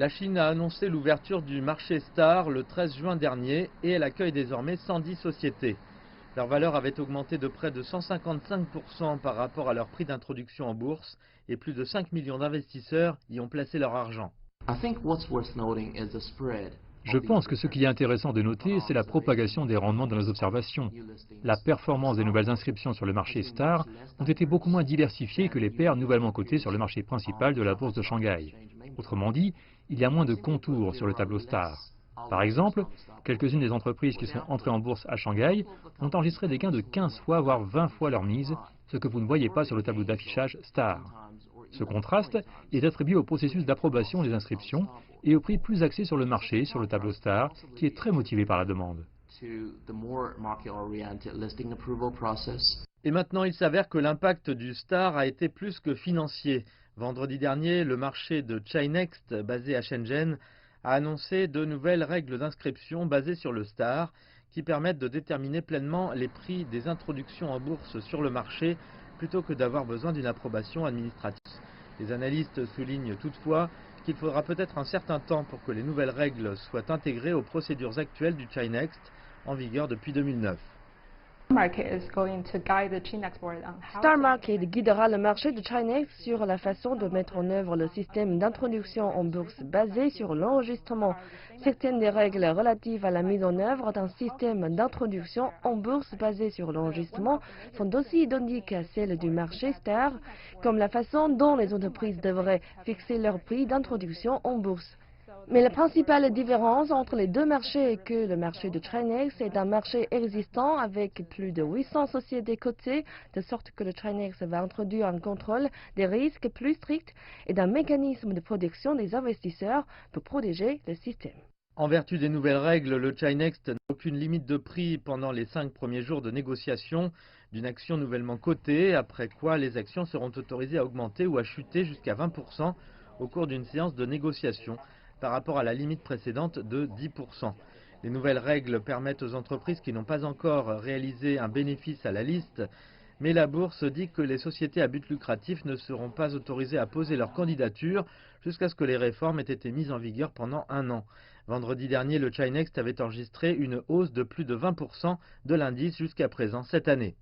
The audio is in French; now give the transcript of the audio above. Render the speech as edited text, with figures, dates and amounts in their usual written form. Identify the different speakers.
Speaker 1: La Chine a annoncé l'ouverture du marché Star le 13 juin dernier et elle accueille désormais 110 sociétés. Leur valeur avait augmenté de près de 155% par rapport à leur prix d'introduction en bourse et plus de 5 millions d'investisseurs y ont placé leur argent.
Speaker 2: Je pense que ce qui est intéressant de noter, c'est la propagation des rendements dans les observations. La performance des nouvelles inscriptions sur le marché Star ont été beaucoup moins diversifiées que les paires nouvellement cotées sur le marché principal de la bourse de Shanghai. Autrement dit, il y a moins de contours sur le tableau Star. Par exemple, quelques-unes des entreprises qui sont entrées en bourse à Shanghai ont enregistré des gains de 15 fois voire 20 fois leur mise, ce que vous ne voyez pas sur le tableau d'affichage Star. Ce contraste est attribué au processus d'approbation des inscriptions et au prix plus axé sur le marché, sur le tableau Star, qui est très motivé par la demande.
Speaker 1: Et maintenant, il s'avère que l'impact du Star a été plus que financier. Vendredi dernier, le marché de Chinext, basé à Shenzhen, a annoncé de nouvelles règles d'inscription basées sur le Star, qui permettent de déterminer pleinement les prix des introductions en bourse sur le marché, plutôt que d'avoir besoin d'une approbation administrative. Les analystes soulignent toutefois qu'il faudra peut-être un certain temps pour que les nouvelles règles soient intégrées aux procédures actuelles du Chinext, en vigueur depuis 2009.
Speaker 3: Star Market guidera le marché de Chinext sur la façon de mettre en œuvre le système d'introduction en bourse basé sur l'enregistrement. Certaines des règles relatives à la mise en œuvre d'un système d'introduction en bourse basé sur l'enregistrement sont aussi identiques à celles du marché Star, comme la façon dont les entreprises devraient fixer leur prix d'introduction en bourse. Mais la principale différence entre les deux marchés est que le marché de Chinext est un marché existant avec plus de 800 sociétés cotées, de sorte que le Chinext va introduire un contrôle des risques plus strict et d'un mécanisme de protection des investisseurs pour protéger le système.
Speaker 1: En vertu des nouvelles règles, le Chinext n'a aucune limite de prix pendant les 5 premiers jours de négociation d'une action nouvellement cotée, après quoi les actions seront autorisées à augmenter ou à chuter jusqu'à 20% au cours d'une séance de négociation, par rapport à la limite précédente de 10%. Les nouvelles règles permettent aux entreprises qui n'ont pas encore réalisé un bénéfice à la liste, mais la bourse dit que les sociétés à but lucratif ne seront pas autorisées à poser leur candidature jusqu'à ce que les réformes aient été mises en vigueur pendant un an. Vendredi dernier, le Chinext avait enregistré une hausse de plus de 20% de l'indice jusqu'à présent cette année.